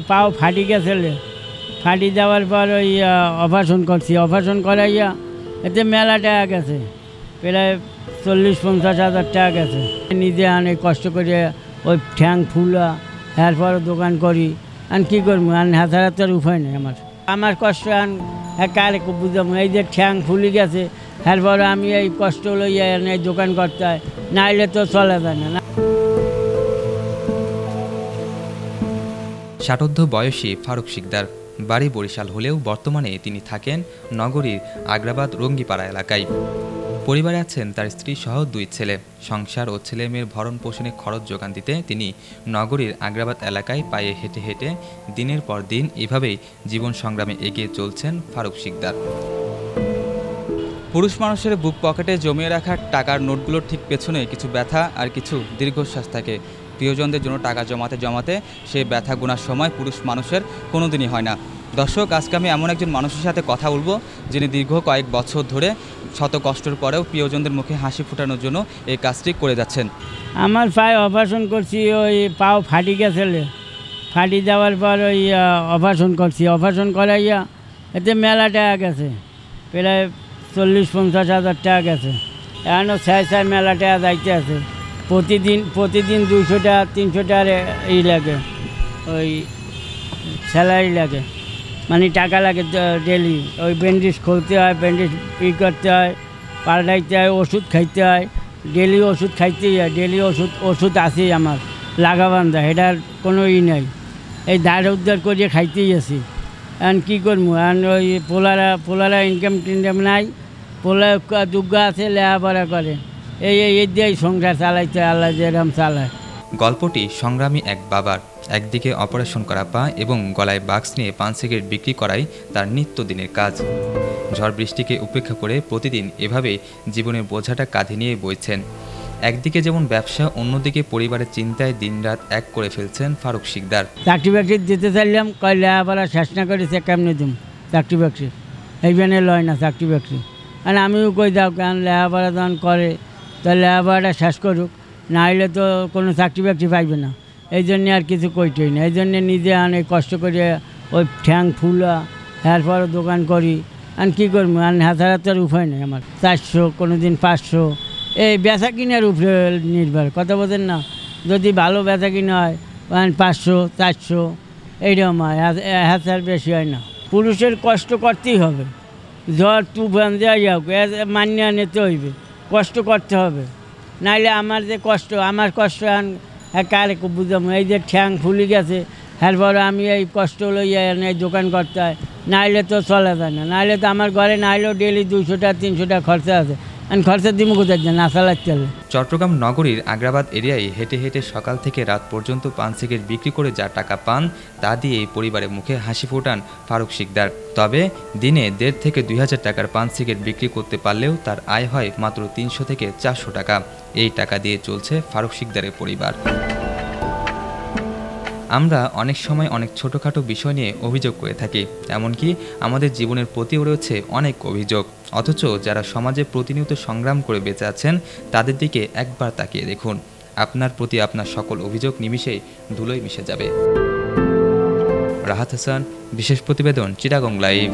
পাও ফাটি গেছে, ফাটি যাওয়ার পর ওই অপারেশন করছি, অপারেশন করাইয়া এতে মেলা টাকা গেছে, প্রায় 40-50 হাজার টাকা গেছে। নিজে অনেক কষ্ট করে ওই ঠ্যাং ফুলা এরপর দোকান করি, আর কী করবো, আর হাতার উপায় নেই আমার কষ্ট কারে বুঝাবো। এই যে ঠ্যাং ফুলি গেছে, এরপর আমি এই কষ্ট লইয়া এই দোকান করতে হয়, নাইলে তো চলা যায় না। ষাটোর্ধ্ব বয়সী ফারুক শিকদার, বাড়ি বরিশাল হলেও বর্তমানে তিনি থাকেন নগরীর আগ্রাবাদ রঙ্গিপাড়া এলাকায়। পরিবারে আছেন তার স্ত্রী সহ 2 ছেলে। সংসার ও ছেলে মেয়ের ভরণ পোষণে খরচ যোগান দিতে তিনি নগরীর আগ্রাবাদ এলাকায় পায়ে হেঁটে হেঁটে দিনের পর দিন এভাবেই জীবন সংগ্রামে এগিয়ে চলছেন ফারুক শিকদার। পুরুষ মানুষের বুক পকেটে জমিয়ে রাখা টাকার নোটগুলোর ঠিক পেছনে কিছু ব্যথা আর কিছু দীর্ঘশ্বাস থাকে। প্রিয়জনদের জন্য টাকা জমাতে জমাতে সেই ব্যথা গোনার সময় পুরুষ মানুষের কোনো দিনই হয় না। দর্শক, আজকে আমি এমন একজন মানুষের সাথে কথা বলবো যিনি দীর্ঘ কয়েক বছর ধরে শত কষ্টের পরেও প্রিয়জনদের মুখে হাসি ফোটানোর জন্য এই কাজটি করে যাচ্ছেন। আমার পায়ে অপারেশন করছি, ওই পাও ফাটি গেছে, ফাটি যাওয়ার পর ওই অপারেশন করছি, অপারেশন করাইয়া এতে মেলা টাকা গেছে, প্রায় 40-50 হাজার টাকা গেছে। এখনও ছায় মেলা টাকা যাইতে আছে। প্রতিদিন 200 টাকা 300 টাকার এই লাগে, ওই স্যালারি লাগে, মানে টাকা লাগে ডেলি। ওই ব্যান্ডেজ খুলতে হয়, ব্যান্ডেজ করতে হয়, পাল্টাইতে হয়, ওষুধ খাইতে হয়, ডেলি ওষুধ খাইতেই হয়। ডেলি ওষুধ আছেই আমার লাগাবান্ধা, এটার কোনো নেই। এই ধার উদ্ধার করিয়ে খাইতেই আছি। এখন কী করবো, এখন ওই পোলারা ইনকাম টিনকাম নাই, পোলা দুর্গা আছে, লেখাপড়া করে, এই দিয়েই সংসার চালাইতে আল্লাহ যেরকম চালায়। গল্পটি সংগ্রামী এক বাবার। একদিকে অপারেশন করা পা এবং গলায় বাক্স নিয়ে পান সিগারেট বিক্রি করাই তার নিত্যদিনের কাজ। ঝড় বৃষ্টিকে উপেক্ষা করে প্রতিদিন এভাবে জীবনের বোঝাটা কাঁধে নিয়ে বইছেন। একদিকে যেমন ব্যবসা, অন্যদিকে পরিবারের চিন্তায় দিনরাত এক করে ফেলছেন ফারুক শিকদার। চাকরি বাকরি দিতে চাইলাম, কয় লেখাপড়া শেষ না করেছে কেমনে দিম চাকরি বাকরি, এইখানে লয় না চাকরি বাকরি। আর আমিও কই দাও, কারণ লেখাপড়া যখন করে তো লেখাপড়াটা শেষ করুক, না হলে তো কোনো চাকরি বাকরি পাইবে না। এই জন্যে আর কিছু কইতেই না। এই জন্যে নিজে অনেক কষ্ট করে ওই ঠ্যাং ফুলা এরপর দোকান করি, আর কী করবো, আর হাতার উপায় নেই আমার। 400, কোনো দিন 500, এই বেচা কিনার উপরে নির্ভর, কথা বোঝেন না। যদি ভালো বেচা কিনা হয় 500, 400 এইরকম হয়, হাজার বেশি হয় না। পুরুষের কষ্ট করতেই হবে, ঝড় তুফান যাই হোক মানিয়ে নিতে হইবে, কষ্ট করতে হবে। নাইলে আমার যে কষ্ট, আমার কষ্ট কারে বুঝাবো। এই যে ঠ্যাং ফুলি গেছে, এরপর আমি এই কষ্ট লইয়া এই দোকান করতে হয়, নাইলে তো চলা যায় না। নাইলে তো আমার ঘরে নাইলেও ডেলি 200 টাকা 300 টাকা খরচা আছে, খরচা দিব কোথায় না চালাতে হবে। চট্টগ্রাম নগরীর আগ্রাবাদ এরিয়ায় হেঁটে হেঁটে সকাল থেকে রাত পর্যন্ত পান সিগারেট বিক্রি করে যা টাকা পান তা দিয়ে এই পরিবারের মুখে হাসি ফোটান ফারুক শিকদার। তবে দিনে 1.5 থেকে 2 হাজার টাকার পান সিগারেট বিক্রি করতে পারলেও তার আয় হয় মাত্র 300 থেকে 400 টাকা। এই টাকা দিয়ে চলছে ফারুক শিকদারের পরিবার। আমরা অনেক সময় অনেক ছোটোখাটো বিষয় নিয়ে অভিযোগ করে থাকি, এমনকি আমাদের জীবনের প্রতিও রয়েছে অনেক অভিযোগ। অথচ যারা সমাজে প্রতিনিয়ত সংগ্রাম করে বেঁচে আছেন তাদের দিকে একবার তাকিয়ে দেখুন, আপনার প্রতি আপনার সকল অভিযোগ নিমিষেই ধুলোয় মিশে যাবে। রাহাত হাসান, বিশেষ প্রতিবেদন, চিটাগং লাইভ।